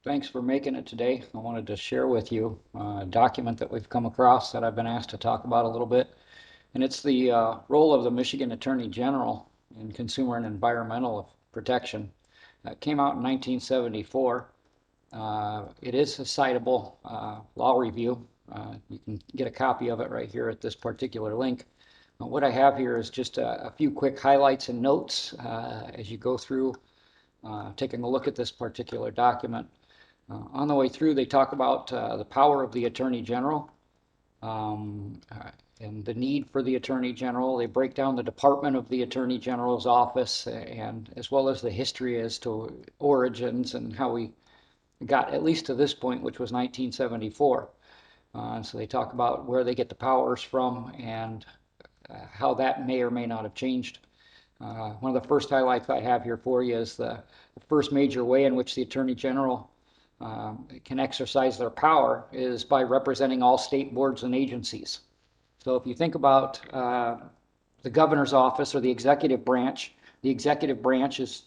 Thanks for making it today. I wanted to share with you a document that we've come across that I've been asked to talk about a little bit. And it's the role of the Michigan Attorney General in consumer and environmental protection. It came out in 1974. It is a citable law review. You can get a copy of it right here at this particular link. What I have here is just a few quick highlights and notes as you go through taking a look at this particular document. On the way through, they talk about the power of the Attorney General um, uh, and the need for the Attorney General. They break down the department of the Attorney General's office and as well as the history as to origins and how we got at least to this point, which was 1974. So they talk about where they get the powers from and how that may or may not have changed. One of the first highlights I have here for you is the first major way in which the Attorney General can exercise their power is by representing all state boards and agencies. So if you think about the governor's office or the executive branch is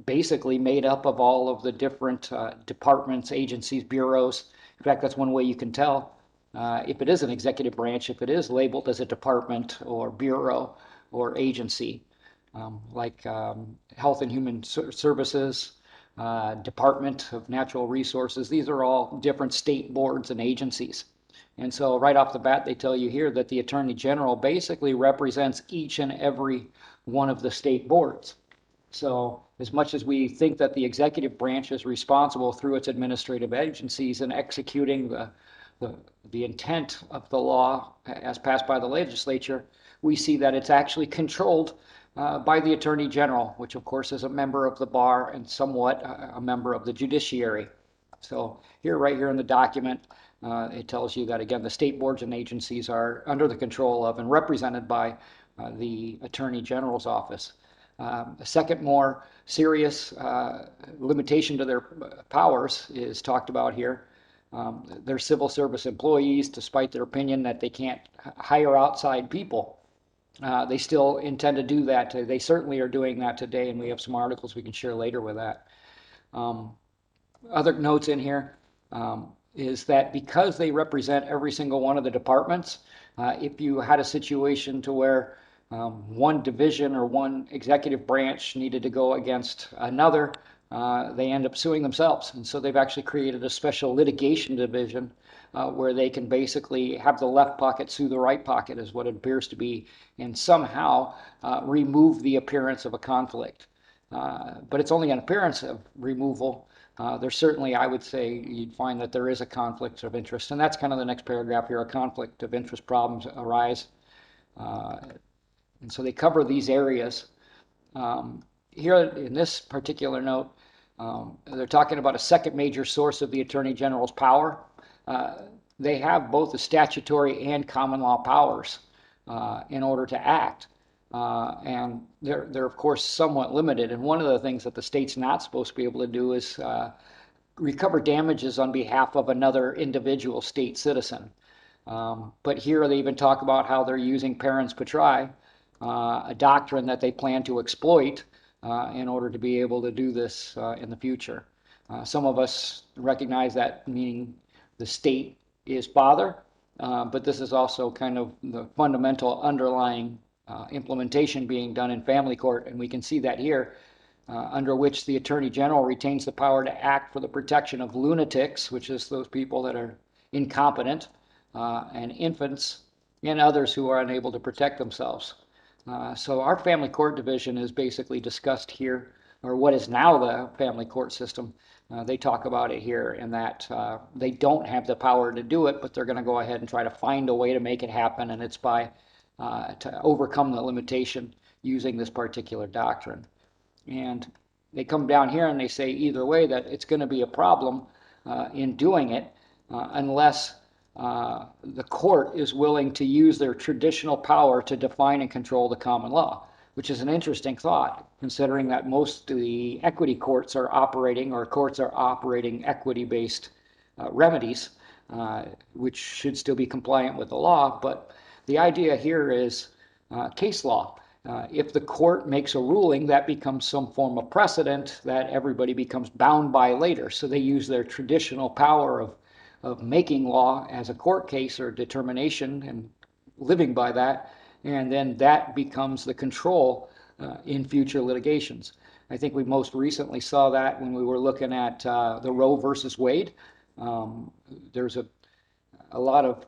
basically made up of all of the different departments, agencies, bureaus. In fact, that's one way you can tell if it is an executive branch, if it is labeled as a department or bureau or agency, like Health and Human Services, Department of Natural Resources. These are all different state boards and agencies. And so right off the bat, they tell you here that the Attorney General basically represents each and every one of the state boards. So as much as we think that the executive branch is responsible through its administrative agencies in executing the intent of the law as passed by the legislature, we see that it's actually controlled by the Attorney General, which of course is a member of the bar and somewhat a member of the judiciary. So here, right here in the document, it tells you that, again, the state boards and agencies are under the control of and represented by the Attorney General's office. A second more serious limitation to their powers is talked about here. They're civil service employees, despite their opinion that they can't hire outside people. They still intend to do that. They certainly are doing that today, and we have some articles we can share later with that. Other notes in here is that because they represent every single one of the departments, if you had a situation to where one division or one executive branch needed to go against another, they end up suing themselves. And so they've actually created a special litigation division where they can basically have the left pocket sue the right pocket, is what it appears to be, and somehow remove the appearance of a conflict. But it's only an appearance of removal. There's certainly, I would say, you'd find that there is a conflict of interest. And that's kind of the next paragraph here. A conflict of interest problems arise. And so they cover these areas. Here in this particular note, they're talking about a second major source of the Attorney General's power. They have both the statutory and common law powers in order to act. And they're of course somewhat limited. And one of the things that the state's not supposed to be able to do is recover damages on behalf of another individual state citizen. But here they even talk about how they're using parens patriae, a doctrine that they plan to exploit in order to be able to do this in the future. Some of us recognize that, meaning the state is father, but this is also kind of the fundamental underlying implementation being done in family court, and we can see that here, under which the Attorney General retains the power to act for the protection of lunatics, which is those people that are incompetent, and infants, and others who are unable to protect themselves. So our family court division is basically discussed here, or what is now the family court system. They talk about it here in that they don't have the power to do it, but they're going to go ahead and try to find a way to make it happen, and it's by to overcome the limitation using this particular doctrine. And they come down here and they say either way that it's going to be a problem in doing it unless the court is willing to use their traditional power to define and control the common law, which is an interesting thought, considering that most of the equity courts are operating, or courts are operating equity-based remedies, which should still be compliant with the law. But the idea here is case law. If the court makes a ruling, that becomes some form of precedent that everybody becomes bound by later. So they use their traditional power of making law as a court case or determination and living by that, and then that becomes the control in future litigations. I think we most recently saw that when we were looking at the Roe versus Wade. There's a lot of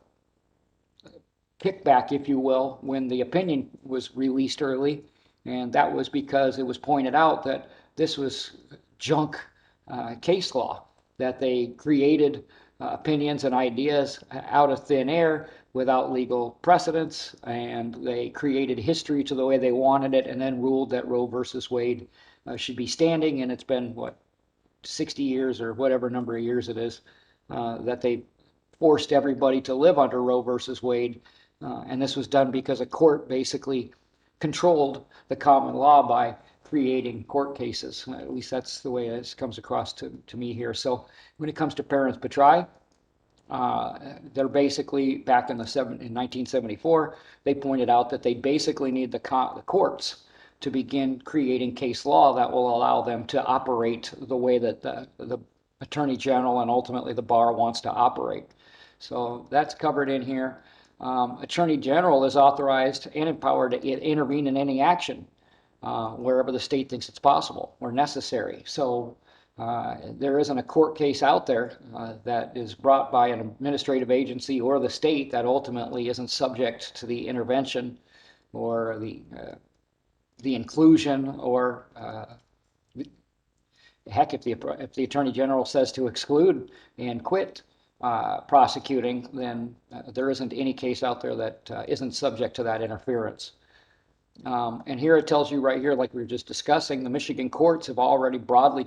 kickback, if you will, when the opinion was released early, and that was because it was pointed out that this was junk case law, that they created opinions and ideas out of thin air without legal precedents, and they created history to the way they wanted it, and then ruled that Roe versus Wade should be standing. And it's been, what, 60 years or whatever number of years it is that they forced everybody to live under Roe versus Wade. And this was done because a court basically controlled the common law by creating court cases. At least that's the way this comes across to me here. So when it comes to parens patriae, they're basically, back in 1974, they pointed out that they basically need the courts to begin creating case law that will allow them to operate the way that the Attorney General and ultimately the bar wants to operate. So that's covered in here. Attorney General is authorized and empowered to intervene in any action wherever the state thinks it's possible or necessary. So there isn't a court case out there that is brought by an administrative agency or the state that ultimately isn't subject to the intervention or the inclusion or heck, if the Attorney General says to exclude and quit prosecuting, then there isn't any case out there that isn't subject to that interference. And here it tells you right here, like we were just discussing, the Michigan courts have already broadly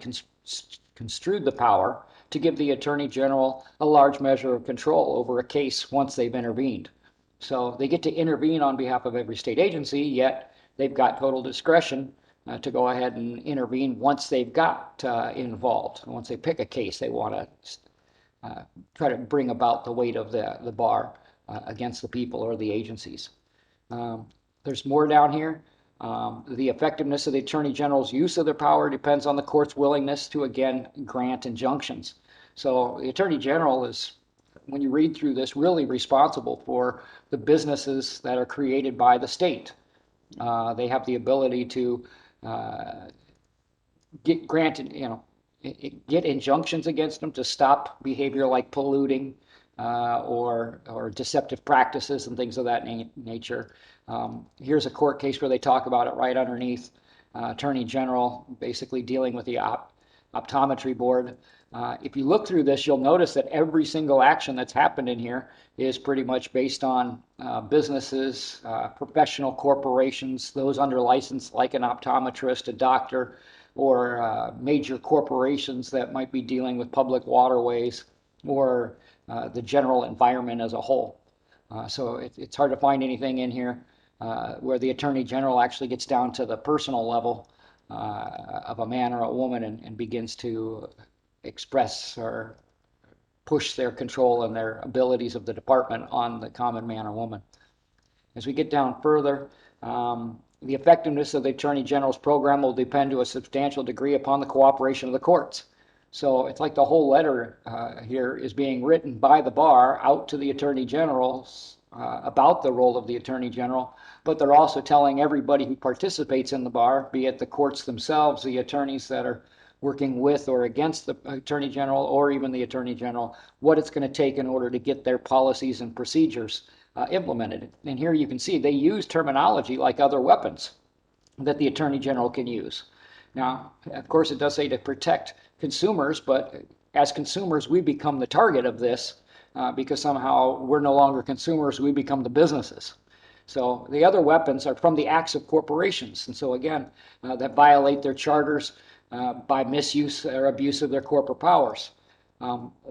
construed the power to give the Attorney General a large measure of control over a case once they've intervened. So they get to intervene on behalf of every state agency, yet they've got total discretion to go ahead and intervene once they've got involved. Once they pick a case they want to try to bring about the weight of the bar against the people or the agencies. There's more down here. The effectiveness of the Attorney General's use of their power depends on the court's willingness to, again, grant injunctions. So the Attorney General is, when you read through this, really responsible for the businesses that are created by the state. They have the ability to get granted, get injunctions against them to stop behavior like polluting or deceptive practices and things of that nature. Here's a court case where they talk about it right underneath. Attorney General basically dealing with the optometry board. If you look through this, you'll notice that every single action that's happened in here is pretty much based on businesses, professional corporations, those under license like an optometrist, a doctor, or major corporations that might be dealing with public waterways or the general environment as a whole. So it's hard to find anything in here where the Attorney General actually gets down to the personal level of a man or a woman and begins to express or push their control and their abilities of the department on the common man or woman. As we get down further, the effectiveness of the Attorney General's program will depend to a substantial degree upon the cooperation of the courts. So it's like the whole letter here is being written by the bar out to the Attorney General about the role of the Attorney General, but they're also telling everybody who participates in the bar, be it the courts themselves, the attorneys that are working with or against the Attorney General, or even the Attorney General, what it's going to take in order to get their policies and procedures implemented. And here you can see they use terminology like other weapons that the Attorney General can use. Now, of course, it does say to protect consumers, but as consumers, we become the target of this because somehow we're no longer consumers, we become the businesses. So the other weapons are from the acts of corporations. And so again, that violate their charters by misuse or abuse of their corporate powers.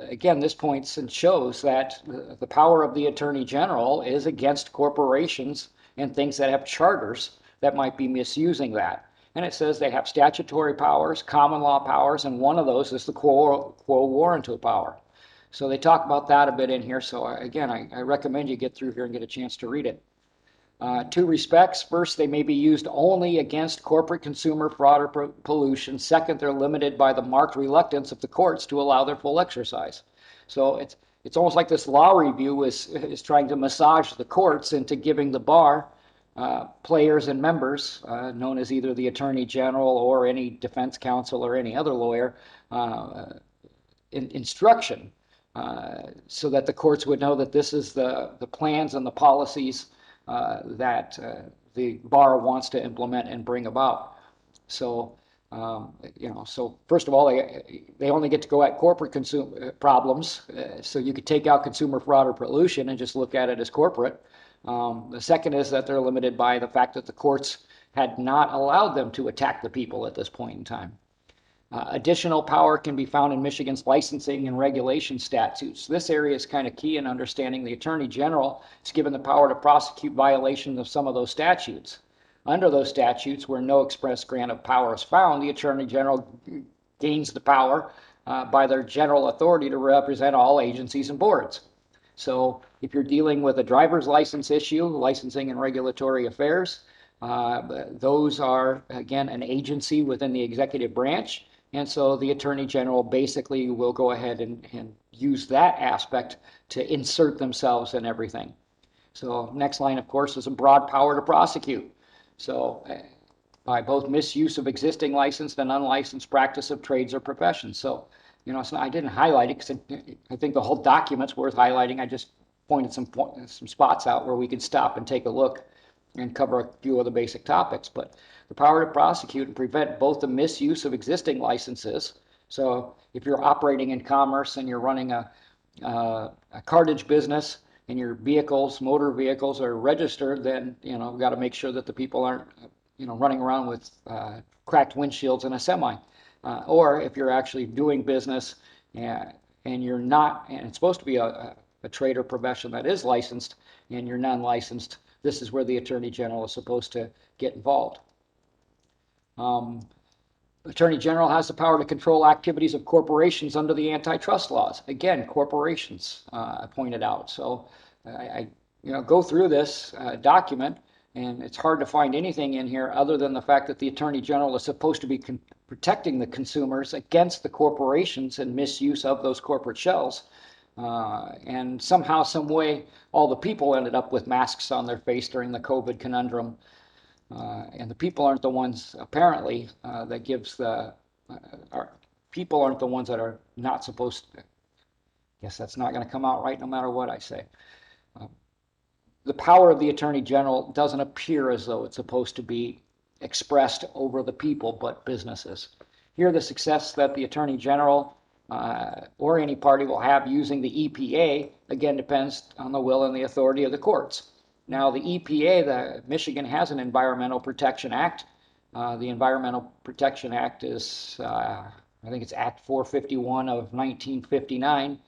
Again, this points and shows that the power of the Attorney General is against corporations and things that have charters that might be misusing that. And it says they have statutory powers, common law powers, and one of those is the quo warranto power. So they talk about that a bit in here. So again, I recommend you get through here and get a chance to read it. Two respects. First, they may be used only against corporate consumer fraud or pollution. Second, they're limited by the marked reluctance of the courts to allow their full exercise. So it's almost like this law review is trying to massage the courts into giving the bar players and members, known as either the Attorney General or any defense counsel or any other lawyer, instruction so that the courts would know that this is the plans and the policies that the bar wants to implement and bring about. So, so first of all, they only get to go at corporate problems. So you could take out consumer fraud or pollution and just look at it as corporate. The second is that they're limited by the fact that the courts had not allowed them to attack the people at this point in time. Additional power can be found in Michigan's licensing and regulation statutes. This area is kind of key in understanding the Attorney General is given the power to prosecute violations of some of those statutes. Under those statutes, where no express grant of power is found, the Attorney General gains the power by their general authority to represent all agencies and boards. So if you're dealing with a driver's license issue, licensing and regulatory affairs, those are, again, an agency within the executive branch. And so the Attorney General basically will go ahead and use that aspect to insert themselves in everything. So next line, of course, is a broad power to prosecute. So by both misuse of existing licensed and unlicensed practice of trades or professions. So, I didn't highlight it because I think the whole document's worth highlighting. I just pointed some spots out where we could stop and take a look and cover a few of the basic topics. But the power to prosecute and prevent both the misuse of existing licenses. So if you're operating in commerce and you're running a cartage business and your motor vehicles are registered, then, we've got to make sure that the people aren't, running around with cracked windshields in a semi. Or if you're actually doing business and you're not, and it's supposed to be a trade or profession that is licensed and you're non-licensed, this is where the Attorney General is supposed to get involved. Attorney General has the power to control activities of corporations under the antitrust laws. Again, corporations, I pointed out. So I go through this document, and it's hard to find anything in here other than the fact that the Attorney General is supposed to be protecting the consumers against the corporations and misuse of those corporate shells. And somehow, some way, all the people ended up with masks on their face during the COVID conundrum. And the people aren't the ones, apparently, that gives people aren't the ones that are not supposed to. Guess that's not going to come out right no matter what I say. The power of the Attorney General doesn't appear as though it's supposed to be expressed over the people, but businesses. Here, the success that the Attorney General or any party will have using the EPA, again, depends on the will and the authority of the courts. Now, the EPA, Michigan has an Environmental Protection Act. The Environmental Protection Act is, I think it's Act 451 of 1959.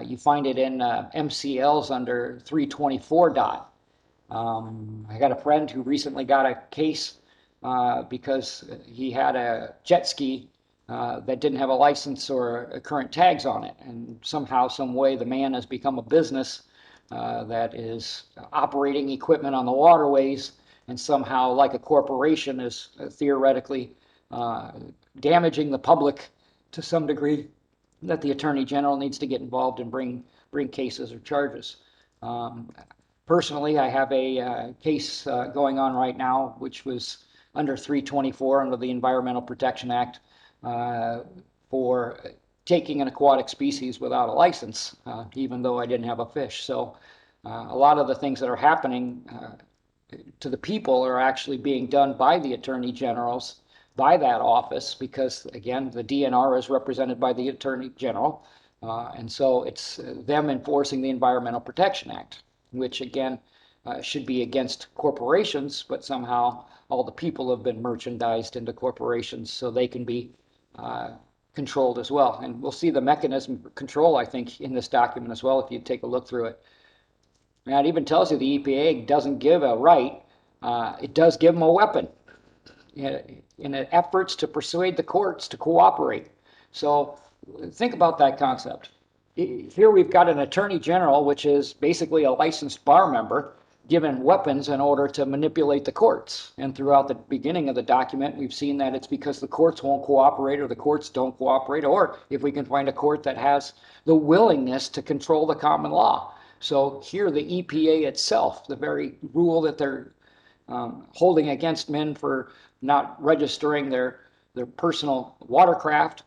You find it in MCLs under 324 dot. I got a friend who recently got a case because he had a jet ski that didn't have a license or current tags on it. And somehow, some way, the man has become a business that is operating equipment on the waterways, and somehow, like a corporation, is theoretically damaging the public to some degree, that the Attorney General needs to get involved and bring cases or charges. Personally, I have a case going on right now, which was under 324 under the Environmental Protection Act for taking an aquatic species without a license, even though I didn't have a fish. So a lot of the things that are happening to the people are actually being done by the Attorney Generals, by that office, because, again, the DNR is represented by the Attorney General. And so it's them enforcing the Environmental Protection Act, which, again, should be against corporations, but somehow all the people have been merchandised into corporations so they can be controlled as well. And we'll see the mechanism for control, I think, in this document as well, if you take a look through it. Now, it even tells you the EPA doesn't give a right, it does give them a weapon in efforts to persuade the courts to cooperate. So think about that concept. Here we've got an Attorney General, which is basically a licensed bar member, given weapons in order to manipulate the courts. And throughout the beginning of the document, we've seen that it's because the courts won't cooperate or the courts don't cooperate, or if we can find a court that has the willingness to control the common law. So here the EPA itself, the very rule that they're holding against men for not registering their personal watercraft,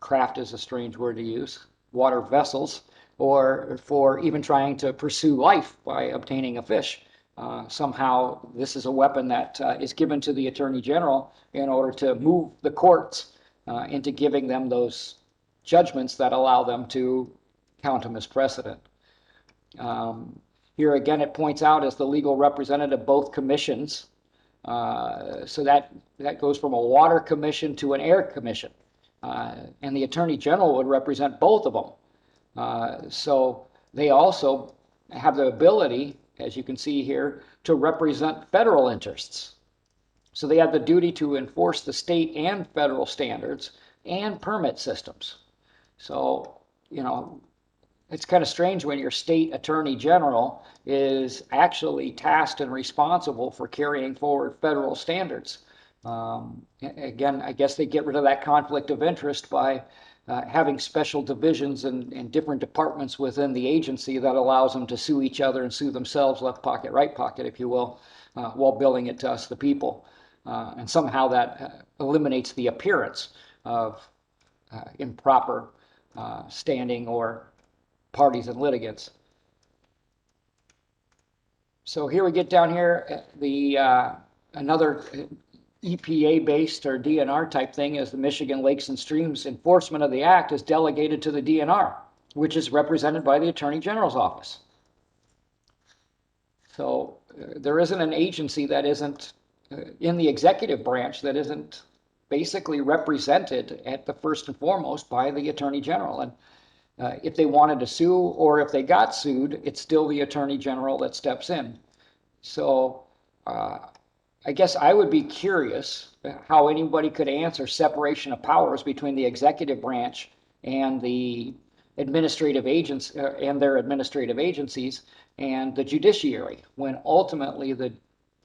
craft is a strange word to use, water vessels, or for even trying to pursue life by obtaining a fish. Somehow this is a weapon that is given to the Attorney General in order to move the courts into giving them those judgments that allow them to count them as precedent. Here again, it points out as the legal representative of both commissions. So that goes from a water commission to an air commission. And the Attorney General would represent both of them. So they also have the ability, as you can see here, to represent federal interests. So they have the duty to enforce the state and federal standards and permit systems. So, you know, it's kind of strange when your state attorney general is actually tasked and responsible for carrying forward federal standards. Again, I guess they get rid of that conflict of interest by having special divisions and different departments within the agency that allows them to sue each other and sue themselves, left pocket, right pocket, if you will, while billing it to us, the people. And somehow that eliminates the appearance of improper standing or parties and litigants. So here we get down here, the another EPA-based or DNR type thing is the Michigan Lakes and Streams Enforcement of the Act is delegated to the DNR, which is represented by the Attorney General's office. So there isn't an agency that isn't in the executive branch that isn't basically represented at the first and foremost by the Attorney General. And if they wanted to sue or if they got sued, it's still the Attorney General that steps in. So I guess I would be curious how anybody could answer separation of powers between the executive branch and the administrative agents and their administrative agencies and the judiciary, when ultimately the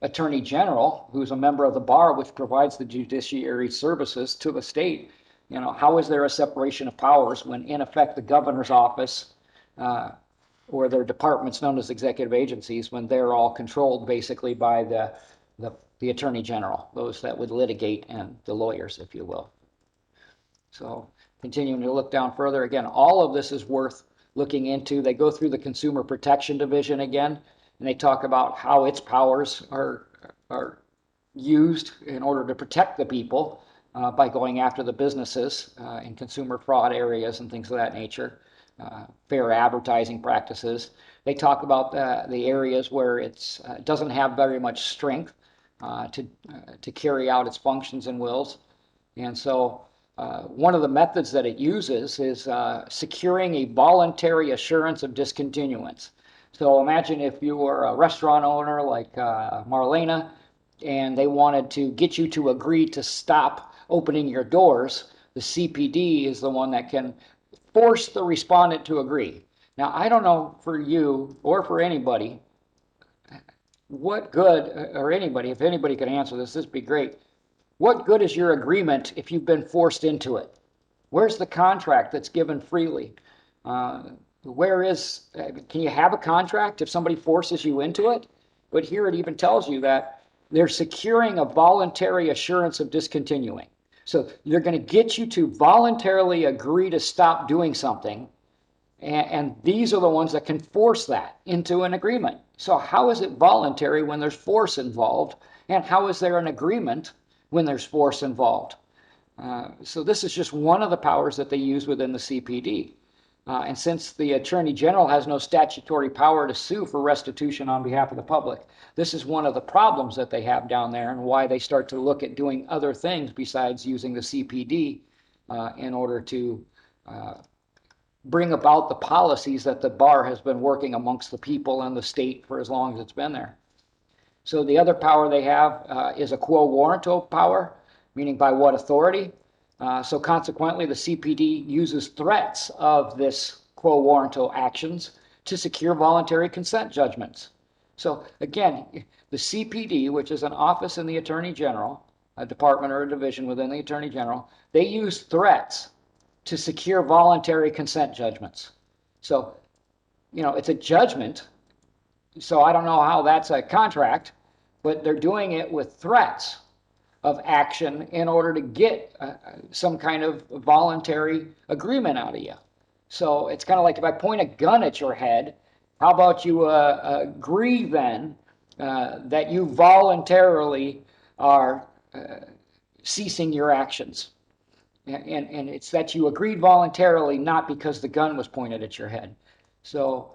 Attorney General, who's a member of the bar, which provides the judiciary services to the state, you know, how is there a separation of powers when in effect the governor's office or their departments known as executive agencies, when they're all controlled basically by the Attorney General, those that would litigate and the lawyers, if you will. So continuing to look down further, again, all of this is worth looking into. They go through the Consumer Protection Division again, and they talk about how its powers are used in order to protect the people by going after the businesses in consumer fraud areas and things of that nature, fair advertising practices. They talk about the areas where it doesn't have very much strength to carry out its functions and wills. And so one of the methods that it uses is securing a voluntary assurance of discontinuance. So imagine if you were a restaurant owner like Marlena, and they wanted to get you to agree to stop opening your doors. The CPD is the one that can force the respondent to agree. Now, I don't know for you or for anybody, what good, or anybody, if anybody could answer this, this would be great. What good is your agreement if you've been forced into it? Where's the contract that's given freely? Where is, can you have a contract if somebody forces you into it? But here it even tells you that they're securing a voluntary assurance of discontinuing. So they're going to get you to voluntarily agree to stop doing something. And these are the ones that can force that into an agreement. So how is it voluntary when there's force involved? And how is there an agreement when there's force involved? So this is just one of the powers that they use within the CPD. And since the Attorney General has no statutory power to sue for restitution on behalf of the public, this is one of the problems that they have down there and why they start to look at doing other things besides using the CPD in order to bring about the policies that the bar has been working amongst the people and the state for as long as it's been there. So the other power they have is a quo warranto power, meaning by what authority? So consequently, the CPD uses threats of this quo warranto actions to secure voluntary consent judgments. So again, the CPD, which is an office in the Attorney General, a department or a division within the Attorney General, they use threats to secure voluntary consent judgments. So, it's a judgment. So I don't know how that's a contract, but they're doing it with threats of action in order to get some kind of voluntary agreement out of you. So it's kind of like if I point a gun at your head, how about you agree then that you voluntarily are ceasing your actions? And it's that you agreed voluntarily, not because the gun was pointed at your head. So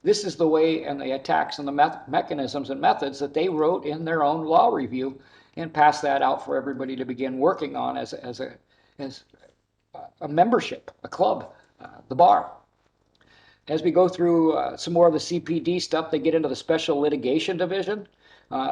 this is the way, and the attacks and the mechanisms and methods that they wrote in their own law review and passed that out for everybody to begin working on as a membership, a club, the bar. As we go through some more of the CPD stuff, they get into the Special Litigation Division,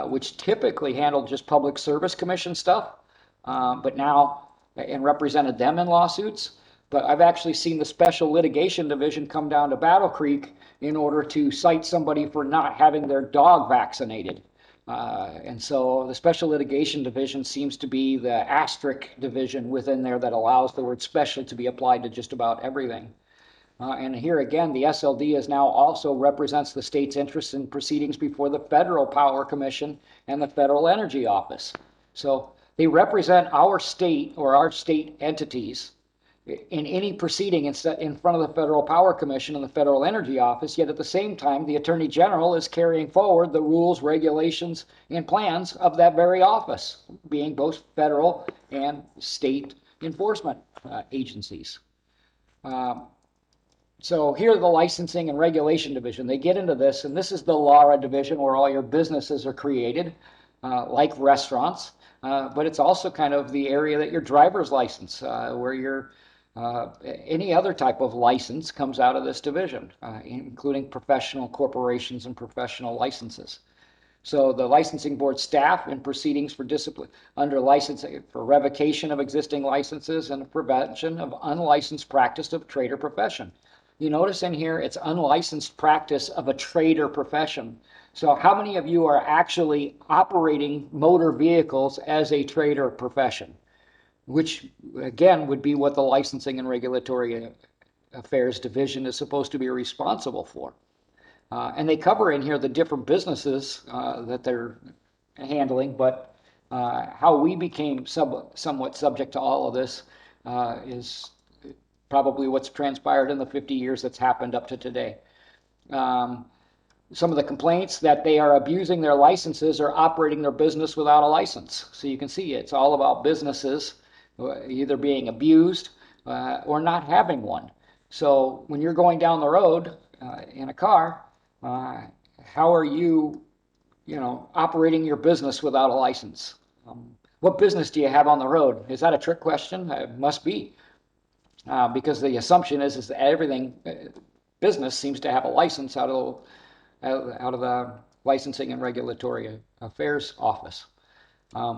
which typically handled just Public Service Commission stuff, but now, and represented them in lawsuits. But I've actually seen the Special Litigation Division come down to Battle Creek in order to cite somebody for not having their dog vaccinated. And so the Special Litigation Division seems to be the asterisk division within there that allows the word special to be applied to just about everything. And here again, the SLD is now also represents the state's interest in proceedings before the Federal Power Commission and the Federal Energy Office. So they represent our state or our state entities in any proceeding in front of the Federal Power Commission and the Federal Energy Office, yet at the same time, the Attorney General is carrying forward the rules, regulations, and plans of that very office, being both federal and state enforcement agencies. So here the licensing and regulation division, they get into this, and this is the LARA division where all your businesses are created, like restaurants, but it's also kind of the area that your driver's license, where your any other type of license comes out of this division, including professional corporations and professional licenses. So the licensing board staff in proceedings for discipline under licensing for revocation of existing licenses and prevention of unlicensed practice of trade or profession. You notice in here it's unlicensed practice of a trade or profession. So how many of you are actually operating motor vehicles as a trade or profession? Which again would be what the licensing and regulatory affairs division is supposed to be responsible for. And they cover in here the different businesses that they're handling, but how we became somewhat subject to all of this is probably what's transpired in the 50 years that's happened up to today. Some of the complaints that they are abusing their licenses or operating their business without a license. So you can see it's all about businesses either being abused or not having one. So when you're going down the road in a car, how are you, operating your business without a license? What business do you have on the road? Is that a trick question? It must be, because the assumption is that everything business seems to have a license out of the Licensing and Regulatory Affairs Office.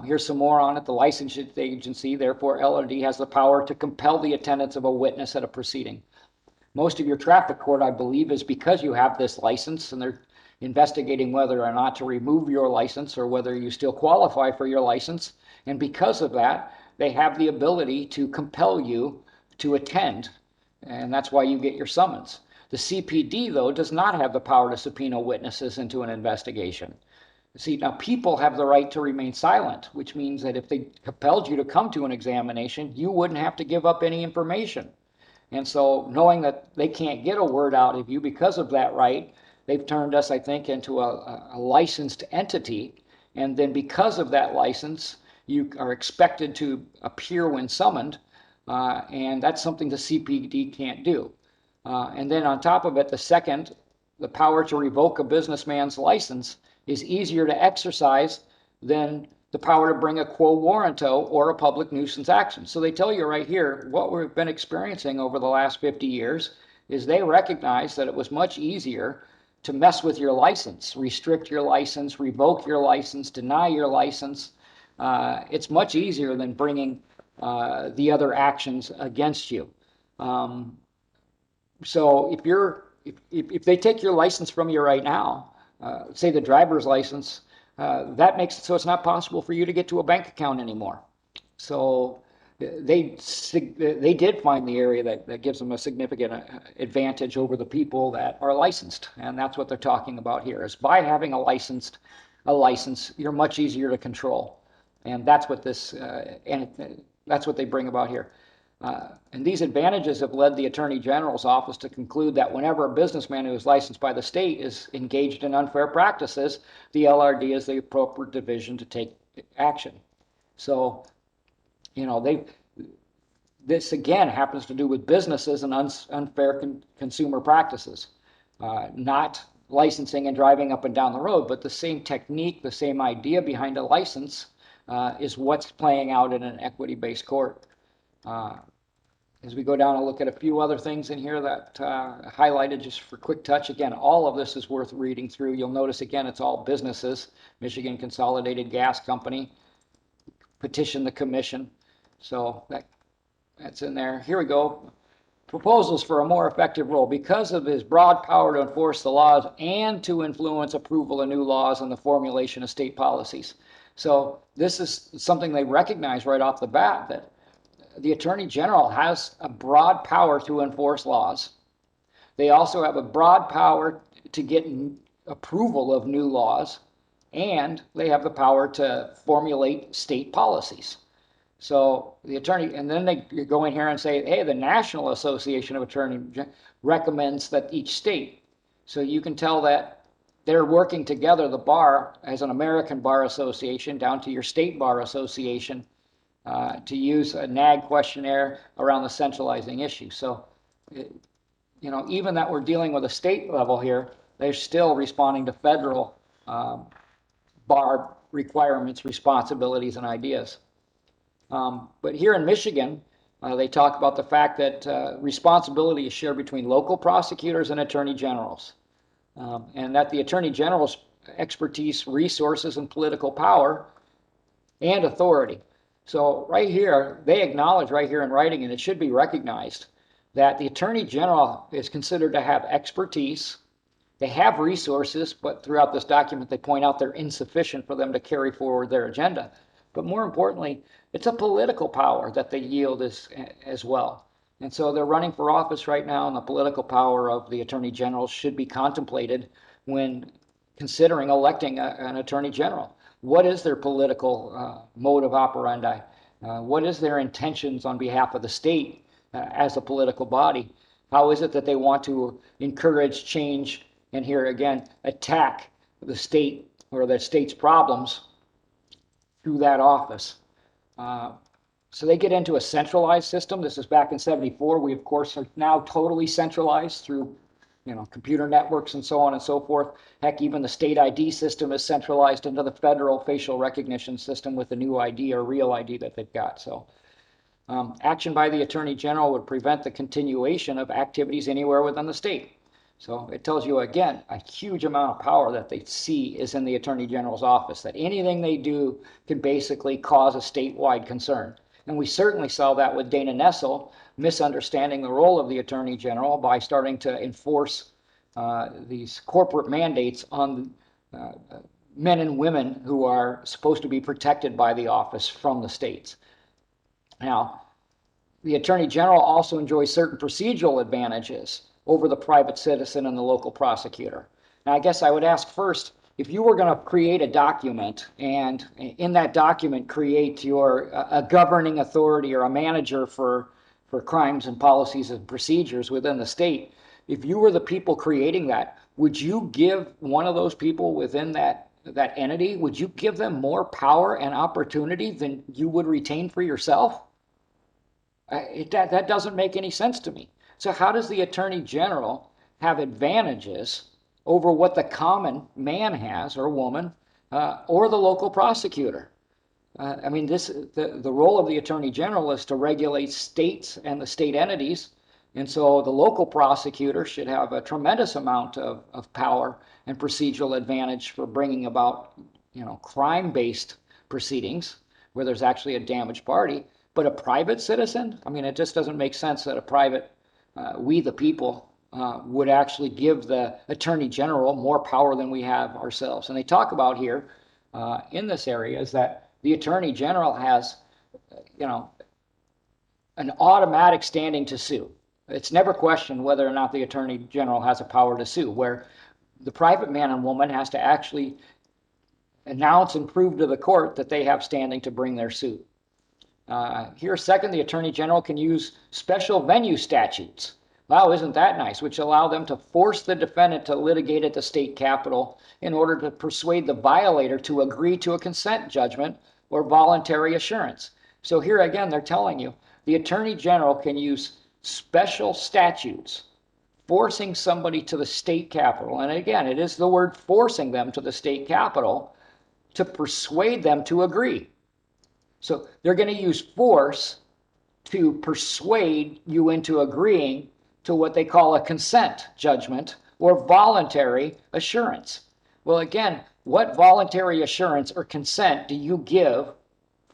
Here's some more on it. The licensing agency, therefore, LRD has the power to compel the attendance of a witness at a proceeding. Most of your traffic court, I believe, is because you have this license and they're investigating whether or not to remove your license or whether you still qualify for your license. And because of that, they have the ability to compel you to attend. And that's why you get your summons. The CPD, though, does not have the power to subpoena witnesses into an investigation. See, now people have the right to remain silent, which means that if they compelled you to come to an examination, you wouldn't have to give up any information. And so knowing that they can't get a word out of you because of that right, they've turned us, I think, into a licensed entity. And then because of that license, you are expected to appear when summoned. And that's something the CPD can't do. And then on top of it, the power to revoke a businessman's license is easier to exercise than the power to bring a quo warranto or a public nuisance action. So they tell you right here, what we've been experiencing over the last 50 years is they recognize that it was much easier to mess with your license, restrict your license, revoke your license, deny your license. It's much easier than bringing the other actions against you. So if they take your license from you right now, say the driver's license, that makes it so it's not possible for you to get to a bank account anymore. So they did find the area that gives them a significant advantage over the people that are licensed, and that's what they're talking about here. Is by having a license, you're much easier to control, and that's what that's what they bring about here. And these advantages have led the Attorney General's office to conclude that whenever a businessman who is licensed by the state is engaged in unfair practices, the LRD is the appropriate division to take action. So, you know, this again happens to do with businesses and unfair consumer practices, not licensing and driving up and down the road, but the same technique, the same idea behind a license is what's playing out in an equity-based court. As we go down and look at a few other things in here that highlighted just for quick touch, again, all of this is worth reading through. You'll notice, again, it's all businesses. Michigan Consolidated Gas Company, petition the commission. So that's in there. Here we go. Proposals for a more effective role. Because of his broad power to enforce the laws and to influence approval of new laws and the formulation of state policies. So this is something they recognize right off the bat, that the Attorney General has a broad power to enforce laws. They also have a broad power to get approval of new laws, and they have the power to formulate state policies. So the attorney, and then they go in here and say, hey, the National Association of Attorneys recommends that each state. So you can tell that they're working together, the bar as an American Bar Association down to your state bar association, to use a NAG questionnaire around the centralizing issue. So, you know, even that we're dealing with a state level here, they're still responding to federal bar requirements, responsibilities, and ideas. But here in Michigan, they talk about the fact that responsibility is shared between local prosecutors and attorney generals, and that the attorney general's expertise, resources, and political power and authority. So right here, they acknowledge right here in writing, and it should be recognized, that the Attorney General is considered to have expertise. They have resources, but throughout this document, they point out they're insufficient for them to carry forward their agenda. But more importantly, it's a political power that they yield as well. And so they're running for office right now, and the political power of the Attorney General should be contemplated when considering electing an Attorney General. What is their political mode of operandi? What is their intentions on behalf of the state as a political body? How is it that they want to encourage change and here again attack the state or the state's problems through that office? So they get into a centralized system. This is back in '74. We, of course, are now totally centralized through computer networks and so on and so forth. Heck, even the state ID system is centralized into the federal facial recognition system with the new ID or real ID that they've got. So action by the Attorney General would prevent the continuation of activities anywhere within the state. So it tells you, again, a huge amount of power that they see is in the Attorney General's office, that anything they do can basically cause a statewide concern. And we certainly saw that with Dana Nessel misunderstanding the role of the Attorney General by starting to enforce these corporate mandates on men and women who are supposed to be protected by the office from the states. Now, the Attorney General also enjoys certain procedural advantages over the private citizen and the local prosecutor. Now, I guess I would ask first, if you were going to create a document and in that document create a governing authority or a manager for crimes and policies and procedures within the state, if you were the people creating that, would you give one of those people within that entity, would you give them more power and opportunity than you would retain for yourself? That doesn't make any sense to me. So how does the Attorney General have advantages over what the common man has or woman or the local prosecutor? I mean, the role of the Attorney General is to regulate states and the state entities, and so the local prosecutor should have a tremendous amount of power and procedural advantage for bringing about, crime-based proceedings where there's actually a damaged party. But a private citizen, I mean, it just doesn't make sense that a private, we the people, would actually give the Attorney General more power than we have ourselves. And they talk about here in this area is that the Attorney General has, you know, an automatic standing to sue. It's never questioned whether or not the Attorney General has a power to sue, where the private man and woman has to actually announce and prove to the court that they have standing to bring their suit. Here, second, the Attorney General can use special venue statutes. Wow, isn't that nice? Which allow them to force the defendant to litigate at the state capitol in order to persuade the violator to agree to a consent judgment or voluntary assurance. So here again, they're telling you the Attorney General can use special statutes forcing somebody to the state capitol. And again, it is the word forcing them to the state capitol to persuade them to agree. So they're going to use force to persuade you into agreeing to what they call a consent judgment or voluntary assurance. Well, again, what voluntary assurance or consent do you give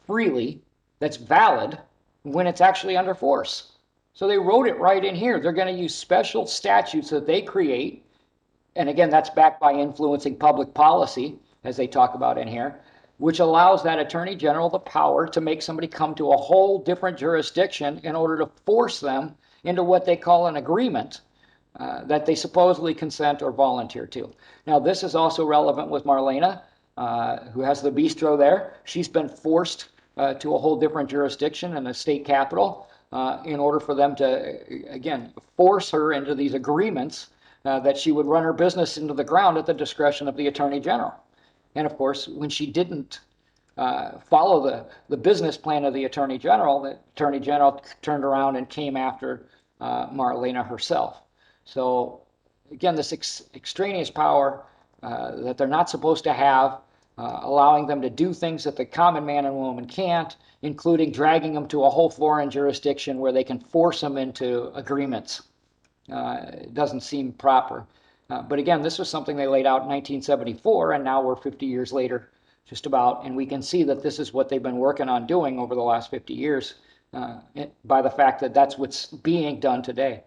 freely that's valid when it's actually under force? So they wrote it right in here. They're going to use special statutes that they create. And again, that's backed by influencing public policy, as they talk about in here, which allows that Attorney General the power to make somebody come to a whole different jurisdiction in order to force them into what they call an agreement that they supposedly consent or volunteer to. Now, this is also relevant with Marlena, who has the bistro there. She's been forced to a whole different jurisdiction in the state capitol in order for them to, again, force her into these agreements that she would run her business into the ground at the discretion of the Attorney General. And of course, when she didn't follow the business plan of the Attorney General turned around and came after Marlena herself. So again, this extraneous power that they're not supposed to have, allowing them to do things that the common man and woman can't, including dragging them to a whole foreign jurisdiction where they can force them into agreements. It doesn't seem proper. But again, this was something they laid out in 1974, and now we're 50 years later, just about, and we can see that this is what they've been working on doing over the last 50 years by the fact that that's what's being done today.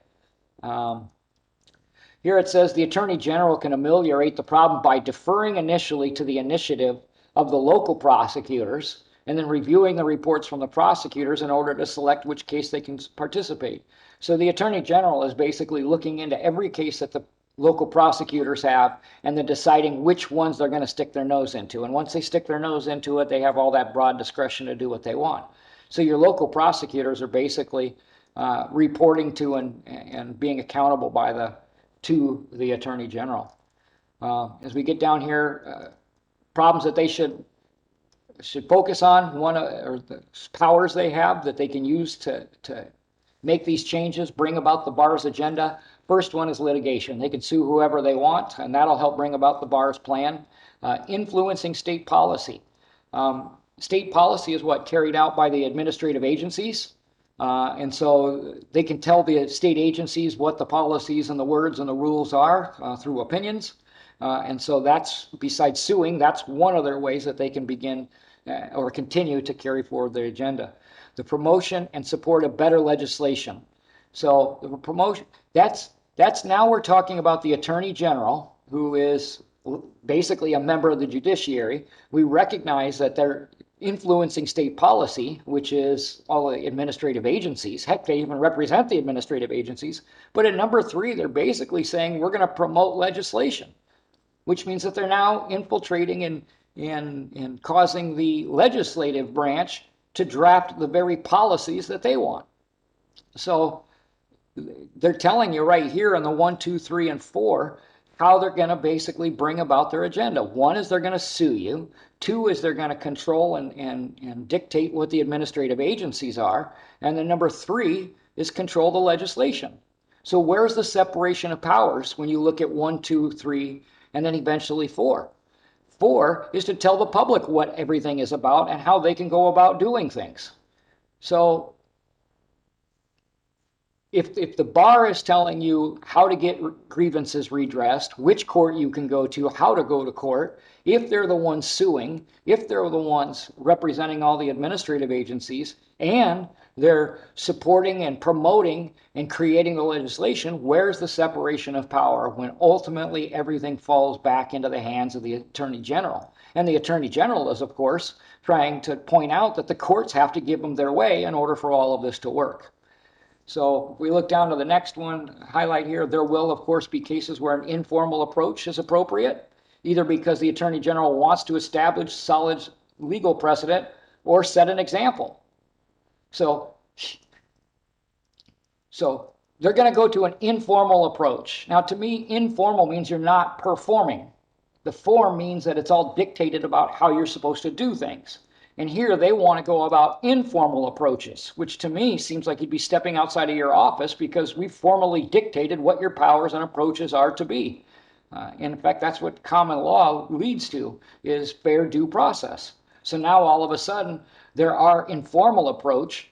Here it says the Attorney General can ameliorate the problem by deferring initially to the initiative of the local prosecutors and then reviewing the reports from the prosecutors in order to select which case they can participate. So the Attorney General is basically looking into every case that the local prosecutors have and then deciding which ones they're going to stick their nose into. And once they stick their nose into it, they have all that broad discretion to do what they want. So your local prosecutors are basically reporting to and being accountable to the Attorney General. As we get down here, problems that they should focus on, one or the powers they have that they can use to make these changes, bring about the bar's agenda. First one is litigation. They can sue whoever they want, and that'll help bring about the bar's plan. Influencing state policy. State policy is what carried out by the administrative agencies. And so they can tell the state agencies what the policies and the words and the rules are through opinions. And so that's, besides suing, that's one of their ways that they can begin or continue to carry forward their agenda. The promotion and support of better legislation. So the promotion, that's now we're talking about the Attorney General, who is basically a member of the judiciary. We recognize that they're influencing state policy, which is all the administrative agencies. Heck, they even represent the administrative agencies. But at number 3, they're basically saying we're going to promote legislation, which means that they're now infiltrating and causing the legislative branch to draft the very policies that they want. So they're telling you right here in the 1, 2, 3, and 4 how they're going to basically bring about their agenda. 1 is they're going to sue you. 2 is they're going to control and dictate what the administrative agencies are. And then number 3 is control the legislation. So where's the separation of powers when you look at 1, 2, 3, and then eventually 4? 4 is to tell the public what everything is about and how they can go about doing things. So if the bar is telling you how to get grievances redressed, which court you can go to, how to go to court, if they're the ones suing, if they're the ones representing all the administrative agencies, and they're supporting and promoting and creating the legislation, where's the separation of power when ultimately everything falls back into the hands of the Attorney General? And the Attorney General is, of course, trying to point out that the courts have to give them their way in order for all of this to work. So if we look down to the next one, highlight here, there will, of course, be cases where an informal approach is appropriate, either because the Attorney General wants to establish solid legal precedent or set an example. So they're going to go to an informal approach. Now, to me, informal means you're not performing. The form means that it's all dictated about how you're supposed to do things. And here they want to go about informal approaches, which to me seems like you'd be stepping outside of your office because we've formally dictated what your powers and approaches are to be. In fact, that's what common law leads to, is fair due process. So now all of a sudden, our informal approach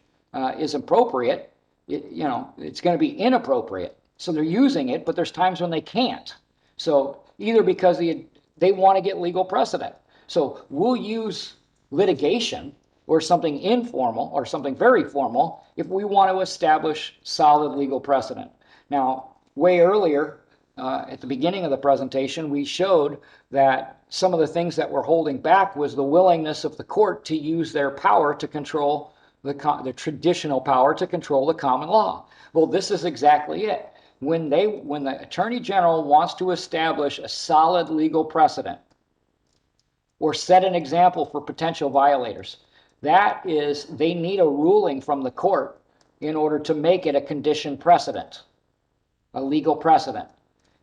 is appropriate. It's going to be inappropriate. So they're using it, but there's times when they can't. So either because they want to get legal precedent. So we'll use litigation or something informal or something very formal if we want to establish solid legal precedent. Now, way earlier, at the beginning of the presentation, we showed that some of the things that were holding back was the willingness of the court to use their power to control the traditional power to control the common law. Well, this is exactly it. When the Attorney General wants to establish a solid legal precedent or set an example for potential violators, that is, they need a ruling from the court in order to make it a conditioned precedent, a legal precedent.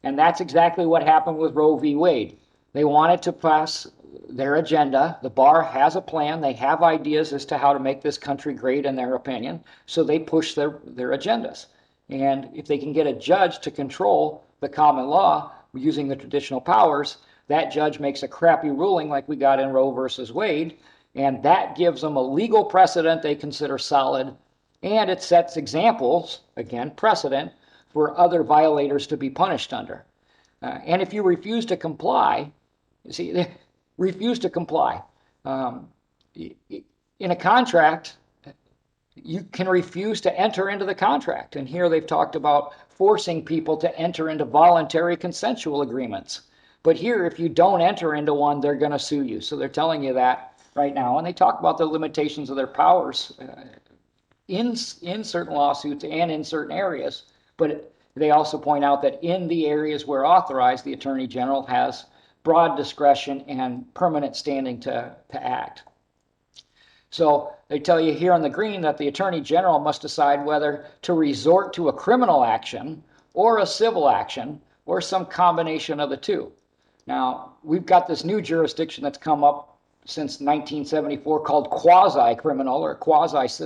And that's exactly what happened with Roe v. Wade. They wanted to pass their agenda. The bar has a plan. They have ideas as to how to make this country great in their opinion. So they push their agendas. And if they can get a judge to control the common law using the traditional powers, that judge makes a crappy ruling like we got in Roe versus Wade, and that gives them a legal precedent they consider solid, and it sets examples, again, precedent, for other violators to be punished under. And if you refuse to comply, refuse to comply. In a contract, you can refuse to enter into the contract. And here they've talked about forcing people to enter into voluntary consensual agreements. But here, if you don't enter into one, they're going to sue you. So they're telling you that right now. And they talk about the limitations of their powers in certain lawsuits and in certain areas. But they also point out that in the areas where authorized, the Attorney General has broad discretion and permanent standing to act. So they tell you here in the green that the Attorney General must decide whether to resort to a criminal action or a civil action or some combination of the two. Now, we've got this new jurisdiction that's come up since 1974 called quasi-criminal or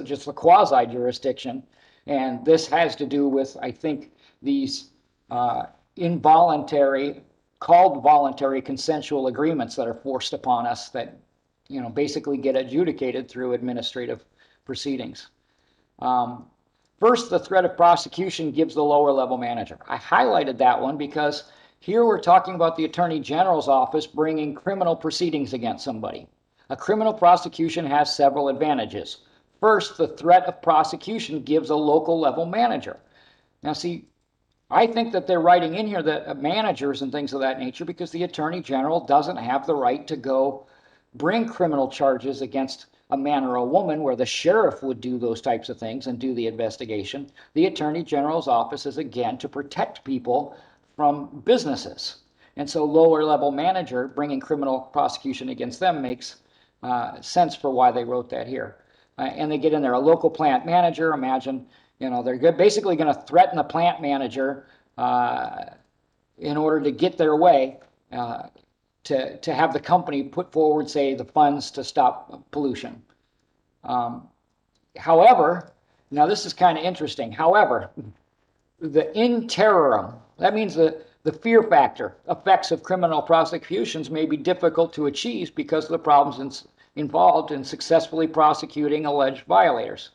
just a quasi-jurisdiction. And this has to do with, I think, these called voluntary consensual agreements that are forced upon us that basically get adjudicated through administrative proceedings. First, the threat of prosecution gives the lower level manager. I highlighted that one because here we're talking about the Attorney General's office bringing criminal proceedings against somebody. A criminal prosecution has several advantages. First, the threat of prosecution gives a local level manager. Now see, I think that they're writing in here that managers and things of that nature because the Attorney General doesn't have the right to go bring criminal charges against a man or a woman where the sheriff would do those types of things and do the investigation. The Attorney General's office is, again, to protect people from businesses. And so lower level manager bringing criminal prosecution against them makes sense for why they wrote that here. And they get in there, a local plant manager, imagine, they're basically going to threaten the plant manager in order to get their way to have the company put forward, say, the funds to stop pollution. However, now this is kind of interesting. However, the interim, that means the fear factor effects of criminal prosecutions may be difficult to achieve because of the problems involved in successfully prosecuting alleged violators.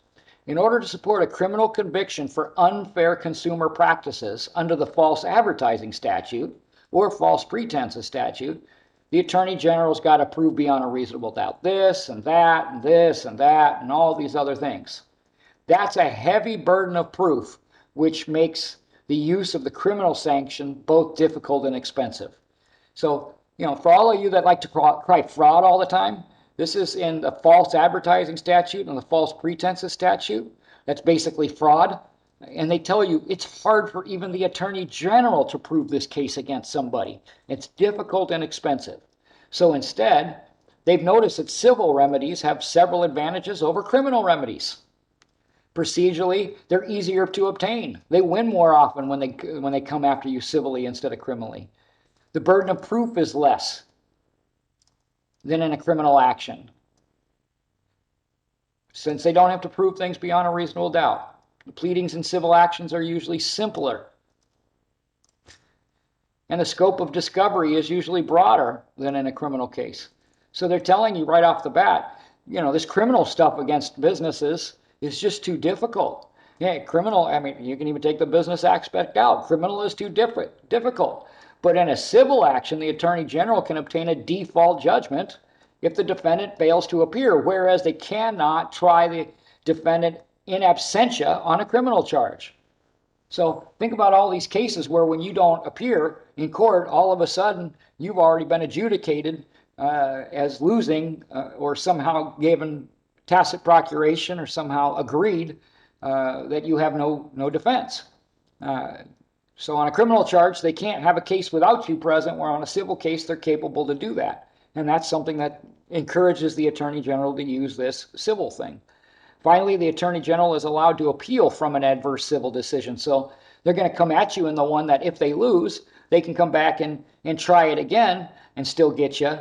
In order to support a criminal conviction for unfair consumer practices under the false advertising statute or false pretenses statute, the Attorney General's got to prove beyond a reasonable doubt this and that and this and that and all these other things. That's a heavy burden of proof, which makes the use of the criminal sanction both difficult and expensive. So, for all of you that like to cry fraud all the time, this is in the false advertising statute and the false pretenses statute. That's basically fraud. And they tell you it's hard for even the Attorney General to prove this case against somebody. It's difficult and expensive. So instead, they've noticed that civil remedies have several advantages over criminal remedies. Procedurally, they're easier to obtain. They win more often when they come after you civilly instead of criminally. The burden of proof is less than in a criminal action, since they don't have to prove things beyond a reasonable doubt. The pleadings in civil actions are usually simpler, and the scope of discovery is usually broader than in a criminal case. So they're telling you right off the bat, this criminal stuff against businesses is just too difficult. Yeah, criminal, you can even take the business aspect out. Criminal is too difficult. But in a civil action, the Attorney General can obtain a default judgment if the defendant fails to appear, whereas they cannot try the defendant in absentia on a criminal charge. So think about all these cases where when you don't appear in court, all of a sudden you've already been adjudicated as losing or somehow given tacit procuration or somehow agreed that you have no defense. So on a criminal charge, they can't have a case without you present, where on a civil case, they're capable to do that. And that's something that encourages the Attorney General to use this civil thing. Finally, the Attorney General is allowed to appeal from an adverse civil decision. So they're going to come at you in the one that if they lose, they can come back and try it again and still get you.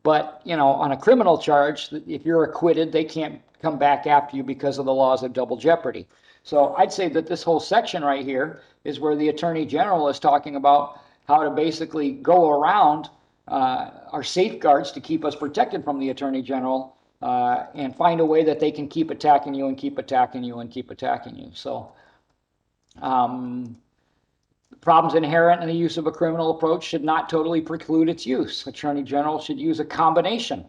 But, on a criminal charge, if you're acquitted, they can't come back after you because of the laws of double jeopardy. So I'd say that this whole section right here is where the Attorney General is talking about how to basically go around our safeguards to keep us protected from the Attorney General and find a way that they can keep attacking you and keep attacking you and keep attacking you. So problems inherent in the use of a criminal approach should not totally preclude its use. Attorney General should use a combination.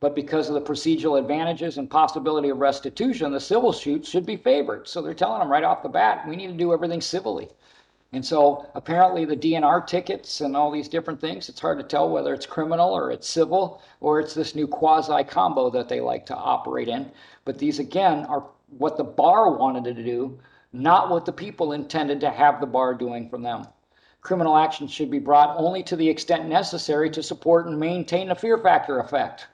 But because of the procedural advantages and possibility of restitution, the civil suit should be favored. So they're telling them right off the bat, we need to do everything civilly. And so apparently the DNR tickets and all these different things, it's hard to tell whether it's criminal or it's civil or it's this new quasi combo that they like to operate in. But these, again, are what the bar wanted to do, not what the people intended to have the bar doing from them. Criminal action should be brought only to the extent necessary to support and maintain a fear factor effect,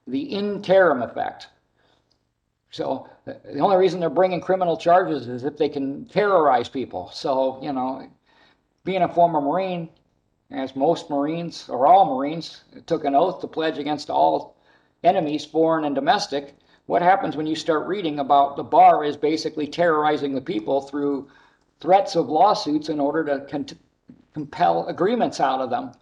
the interim effect. So the only reason they're bringing criminal charges is if they can terrorize people. So, being a former Marine, as most Marines, or all Marines, took an oath to pledge against all enemies, foreign and domestic, what happens when you start reading about the bar is basically terrorizing the people through threats of lawsuits in order to compel agreements out of them?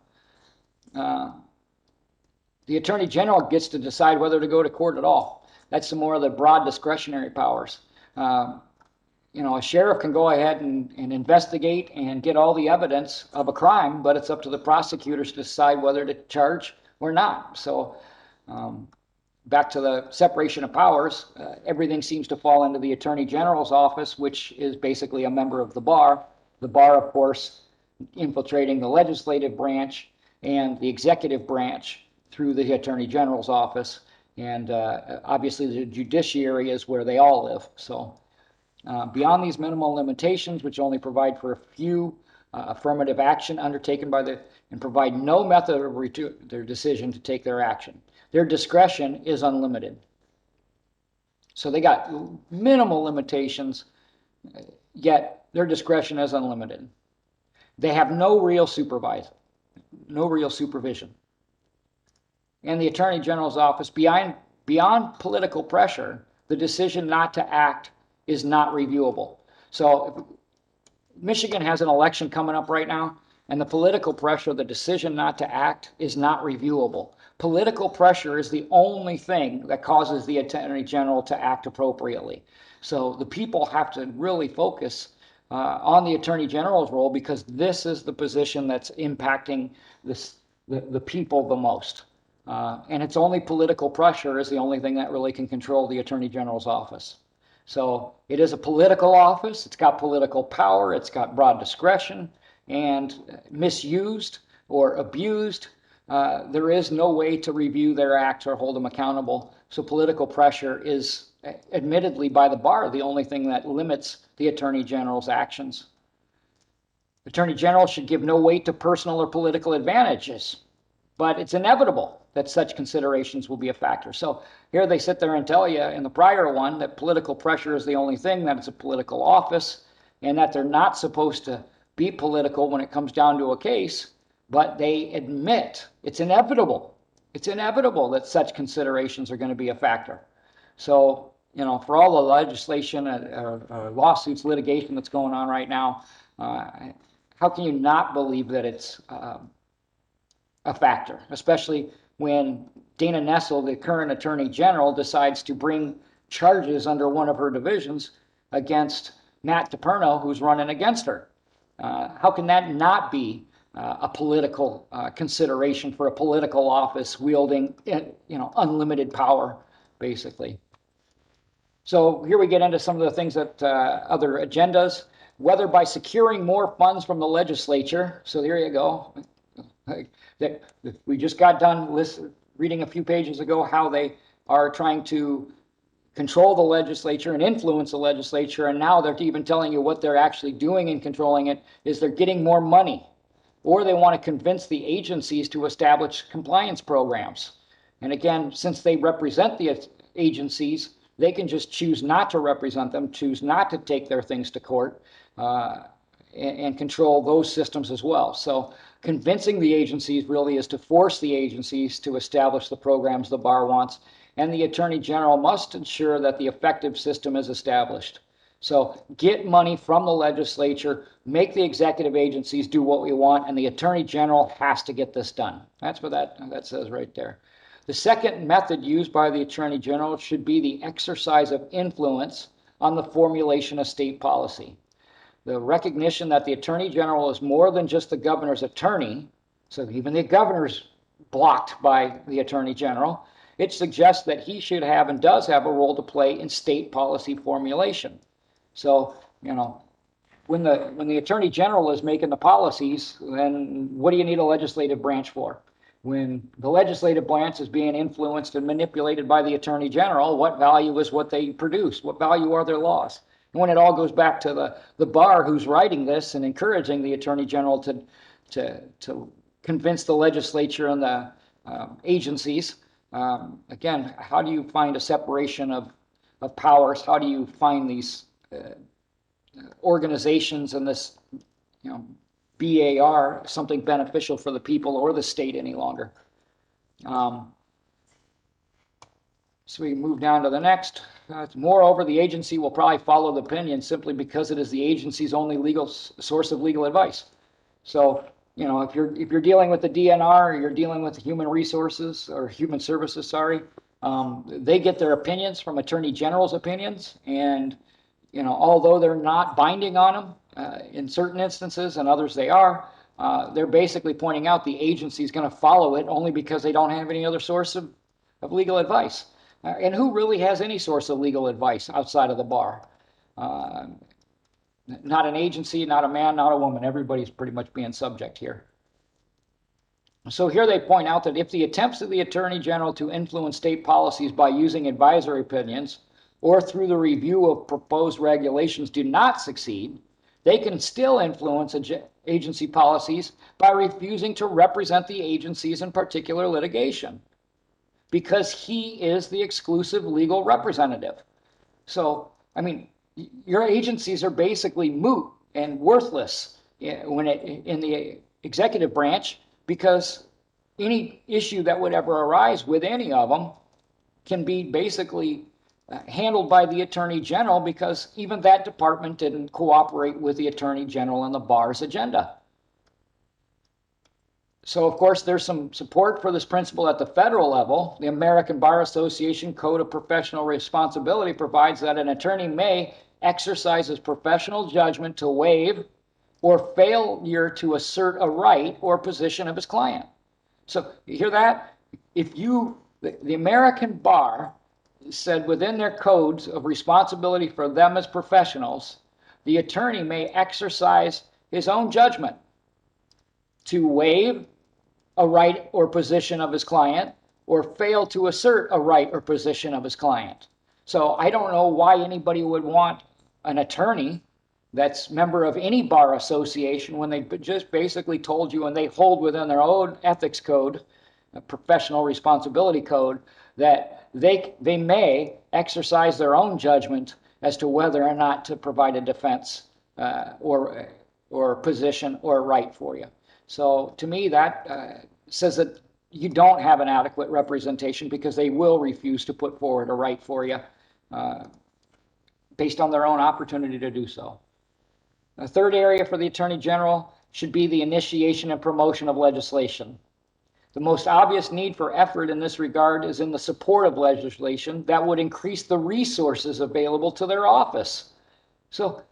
The Attorney General gets to decide whether to go to court at all. That's some more of the broad discretionary powers. A sheriff can go ahead and investigate and get all the evidence of a crime, but it's up to the prosecutors to decide whether to charge or not. So back to the separation of powers, everything seems to fall into the Attorney General's office, which is basically a member of the bar. The bar, of course, infiltrating the legislative branch and the executive branch through the Attorney General's office. And obviously the judiciary is where they all live. So beyond these minimal limitations, which only provide for a few affirmative action undertaken by and provide no method of their decision to take their action, their discretion is unlimited. So they got minimal limitations, yet their discretion is unlimited. They have no real supervision. And the Attorney General's office, beyond political pressure, the decision not to act is not reviewable. So Michigan has an election coming up right now, and the political pressure, the decision not to act, is not reviewable. Political pressure is the only thing that causes the Attorney General to act appropriately. So the people have to really focus on the Attorney General's role, because this is the position that's impacting the people the most. And it's only political pressure is the only thing that really can control the Attorney General's office. So it is a political office. It's got political power. It's got broad discretion, and misused or abused, there is no way to review their acts or hold them accountable. So political pressure is, admittedly by the bar, the only thing that limits the Attorney General's actions. The Attorney General should give no weight to personal or political advantages, but it's inevitable that such considerations will be a factor. So here they sit there and tell you in the prior one that political pressure is the only thing, that it's a political office, and that they're not supposed to be political when it comes down to a case, but they admit it's inevitable. It's inevitable that such considerations are going to be a factor. So, you know, for all the legislation, lawsuits, litigation that's going on right now, how can you not believe that it's a factor, especially when Dana Nessel, the current Attorney General, decides to bring charges under one of her divisions against Matt DePerno, who's running against her? How can that not be a political consideration for a political office wielding, unlimited power, basically? So here we get into some of the things that other agendas, whether by securing more funds from the legislature. So there you go. That we just got done reading a few pages ago how they are trying to control the legislature and influence the legislature, and now they're even telling you what they're actually doing in controlling it is they're getting more money, or they want to convince the agencies to establish compliance programs. And again, since they represent the agencies, they can just choose not to represent them, choose not to take their things to court, and control those systems as well. So convincing the agencies really is to force the agencies to establish the programs the bar wants, and the Attorney General must ensure that the effective system is established. So get money from the legislature, make the executive agencies do what we want, and the Attorney General has to get this done. That's what that says right there. The second method used by the Attorney General should be the exercise of influence on the formulation of state policy. The recognition that the Attorney General is more than just the governor's attorney, so even the governor's blocked by the Attorney General, it suggests that he should have and does have a role to play in state policy formulation. So, when the Attorney General is making the policies, then what do you need a legislative branch for? When the legislative branch is being influenced and manipulated by the Attorney General, what value is what they produce? What value are their laws? And when it all goes back to the bar who's writing this and encouraging the Attorney General to convince the legislature and the agencies, again, how do you find a separation of powers? How do you find these organizations and this, BAR something beneficial for the people or the state any longer? So we move down to the next. Moreover, the agency will probably follow the opinion simply because it is the agency's only legal source of legal advice. So, if you're dealing with the DNR, or you're dealing with human resources or human services, they get their opinions from Attorney General's opinions, and although they're not binding on them in certain instances, and others they are, they're basically pointing out the agency is going to follow it only because they don't have any other source of legal advice. And who really has any source of legal advice outside of the bar? Not an agency, not a man, not a woman. Everybody's pretty much being subject here. So here they point out that if the attempts of the Attorney General to influence state policies by using advisory opinions or through the review of proposed regulations do not succeed, they can still influence agency policies by refusing to represent the agencies in particular litigation, because he is the exclusive legal representative. So, your agencies are basically moot and worthless in the executive branch, because any issue that would ever arise with any of them can be basically handled by the Attorney General, because even that department didn't cooperate with the Attorney General and the bar's agenda. So, of course, there's some support for this principle at the federal level. The American Bar Association Code of Professional Responsibility provides that an attorney may exercise his professional judgment to waive or failure to assert a right or position of his client. So, you hear that? The American Bar said within their codes of responsibility for them as professionals, the attorney may exercise his own judgment to waive a right or position of his client or fail to assert a right or position of his client. So I don't know why anybody would want an attorney that's member of any bar association when they just basically told you, and they hold within their own ethics code, a professional responsibility code, that they may exercise their own judgment as to whether or not to provide a defense or position or right for you. So to me, that says that you don't have an adequate representation because they will refuse to put forward a right for you based on their own opportunity to do so. The third area for the Attorney General should be the initiation and promotion of legislation. The most obvious need for effort in this regard is in the support of legislation that would increase the resources available to their office. So,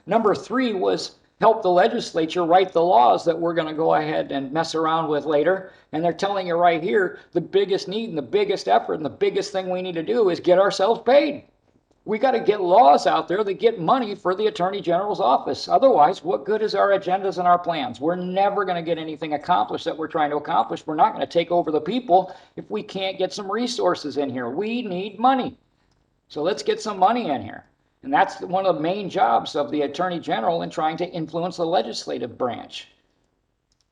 number 3 was help the legislature write the laws that we're going to go ahead and mess around with later. And they're telling you right here, the biggest need and the biggest effort and the biggest thing we need to do is get ourselves paid. We got to get laws out there that get money for the Attorney General's office. Otherwise, what good is our agendas and our plans? We're never going to get anything accomplished that we're trying to accomplish. We're not going to take over the people if we can't get some resources in here. We need money. So let's get some money in here. And that's one of the main jobs of the Attorney General in trying to influence the legislative branch.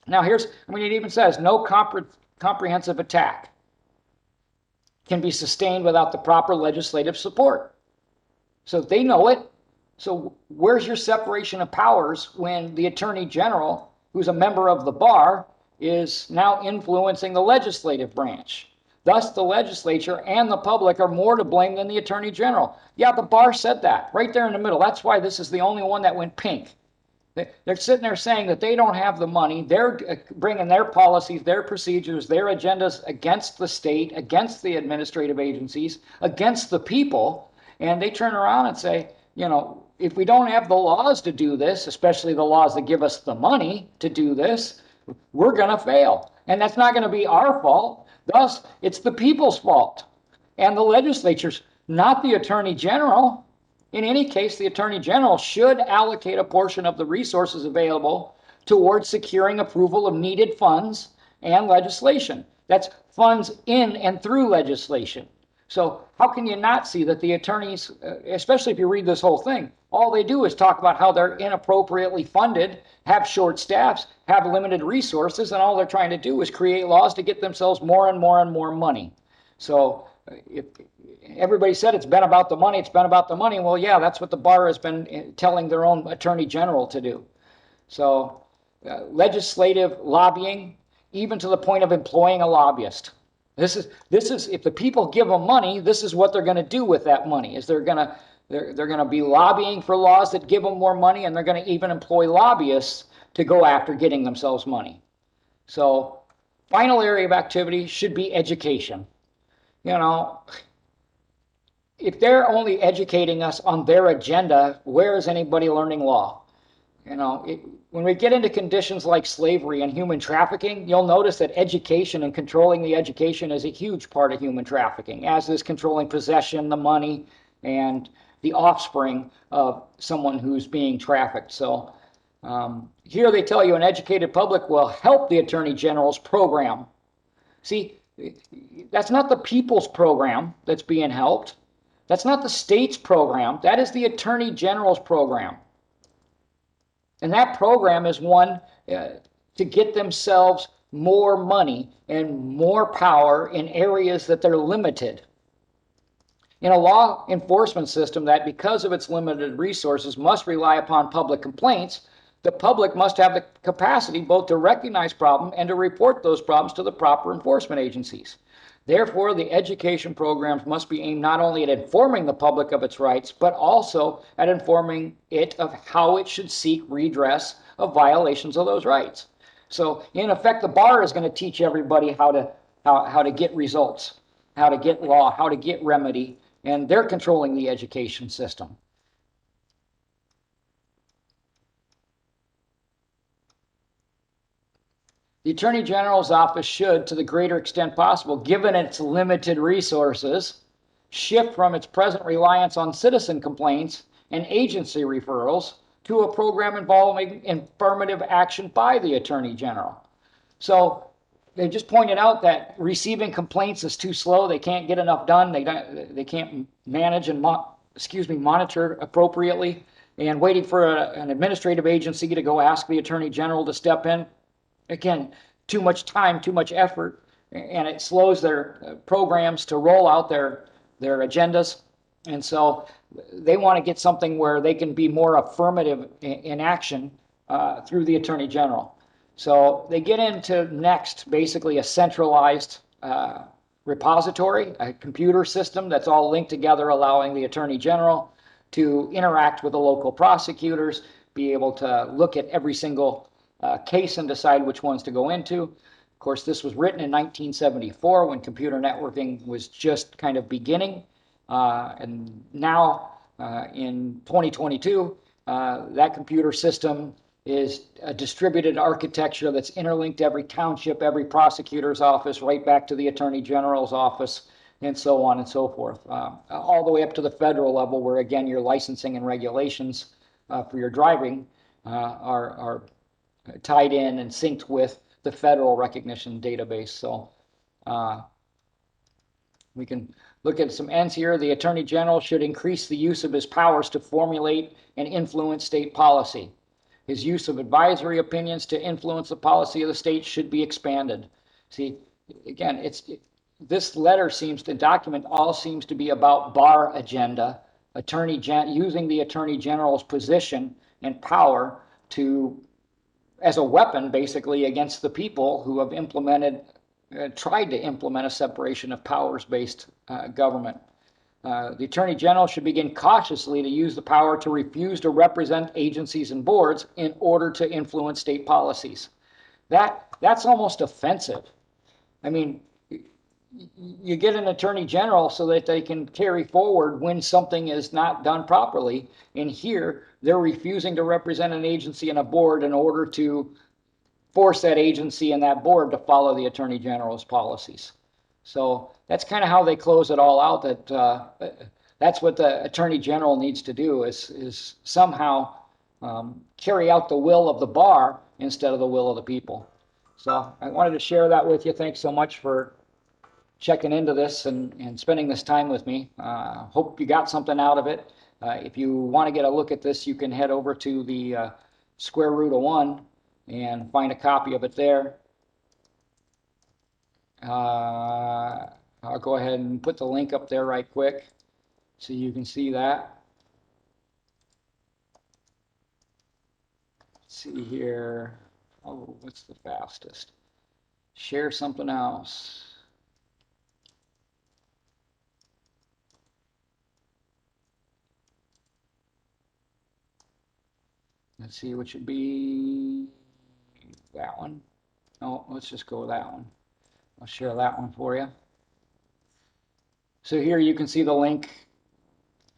Now it even says no comprehensive attack can be sustained without the proper legislative support. So they know it. So where's your separation of powers when the Attorney General, who's a member of the bar, is now influencing the legislative branch? Thus, the legislature and the public are more to blame than the Attorney General. Yeah, the bar said that right there in the middle. That's why this is the only one that went pink. They're sitting there saying that they don't have the money. They're bringing their policies, their procedures, their agendas against the state, against the administrative agencies, against the people. And they turn around and say, if we don't have the laws to do this, especially the laws that give us the money to do this, we're going to fail. And that's not going to be our fault. Thus, it's the people's fault and the legislature's, not the Attorney General. In any case, the Attorney General should allocate a portion of the resources available towards securing approval of needed funds and legislation. That's funds in and through legislation. So how can you not see that the attorneys, especially if you read this whole thing, all they do is talk about how they're inappropriately funded, have short staffs, have limited resources, and all they're trying to do is create laws to get themselves more and more and more money. So if everybody said it's been about the money, it's been about the money. Well, yeah, that's what the bar has been telling their own Attorney General to do. So legislative lobbying, even to the point of employing a lobbyist. This is if the people give them money, this is what they're going to do with that money. Is they're going to be lobbying for laws that give them more money, and they're going to even employ lobbyists to go after getting themselves money. So, final area of activity should be education. If they're only educating us on their agenda, where is anybody learning law? When we get into conditions like slavery and human trafficking, you'll notice that education and controlling the education is a huge part of human trafficking, as is controlling possession, the money, and the offspring of someone who's being trafficked. So here they tell you an educated public will help the Attorney General's program. See, that's not the people's program that's being helped. That's not the state's program. That is the Attorney General's program. And that program is one to get themselves more money and more power in areas that they're limited. In a law enforcement system that, because of its limited resources, must rely upon public complaints, the public must have the capacity both to recognize problems and to report those problems to the proper enforcement agencies. Therefore, the education programs must be aimed not only at informing the public of its rights, but also at informing it of how it should seek redress of violations of those rights. So in effect, the bar is going to teach everybody how to get results, how to get law, how to get remedy, and they're controlling the education system. The Attorney General's office should, to the greater extent possible, given its limited resources, shift from its present reliance on citizen complaints and agency referrals to a program involving affirmative action by the Attorney General. So they just pointed out that receiving complaints is too slow. They can't get enough done. They can't manage and monitor appropriately. And waiting for an administrative agency to go ask the Attorney General to step in, again, too much time, too much effort, and it slows their programs to roll out their agendas. And so they want to get something where they can be more affirmative in action through the Attorney General. So they get into next basically a centralized repository, a computer system that's all linked together, allowing the Attorney General to interact with the local prosecutors, be able to look at every single case and decide which ones to go into. Of course, this was written in 1974 when computer networking was just kind of beginning. And now in 2022, that computer system is a distributed architecture that's interlinked every township, every prosecutor's office, right back to the Attorney General's office, and so on and so forth, all the way up to the federal level, where again your licensing and regulations for your driving are tied in and synced with the federal recognition database. So we can look at some ends here. The Attorney General should increase the use of his powers to formulate and influence state policy. His use of advisory opinions to influence the policy of the state should be expanded. See, again, this letter seems to document all seems to be about bar agenda, using the Attorney General's position and power to as a weapon basically against the people who have tried to implement a separation of powers based government. The Attorney General should begin cautiously to use the power to refuse to represent agencies and boards in order to influence state policies. That's almost offensive. I mean, you get an Attorney General so that they can carry forward when something is not done properly. And here, they're refusing to represent an agency and a board in order to force that agency and that board to follow the Attorney General's policies. So that's kind of how they close it all out, that that's what the Attorney General needs to do is somehow carry out the will of the bar instead of the will of the people. So I wanted to share that with you. Thanks so much for checking into this and spending this time with me. Hope you got something out of it. If you want to get a look at this, you can head over to the Square Root of One and find a copy of it there. I'll go ahead and put the link up there right quick so you can see that. Let's see here. Oh, what's the fastest? Share something else. Let's see, which would be that one. Oh, let's just go with that one. I'll share that one for you. So here you can see the link.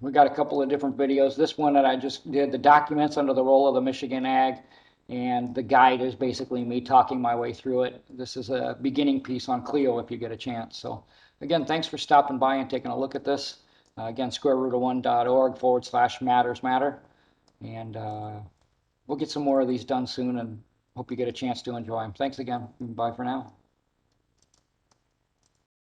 We got a couple of different videos. This one that I just did, the documents under the role of the Michigan Ag, and the guide is basically me talking my way through it. This is a beginning piece on Clio if you get a chance. So again, thanks for stopping by and taking a look at this. Again, squareroot1.org/matters matter. And we'll get some more of these done soon and hope you get a chance to enjoy them. Thanks again. Bye for now.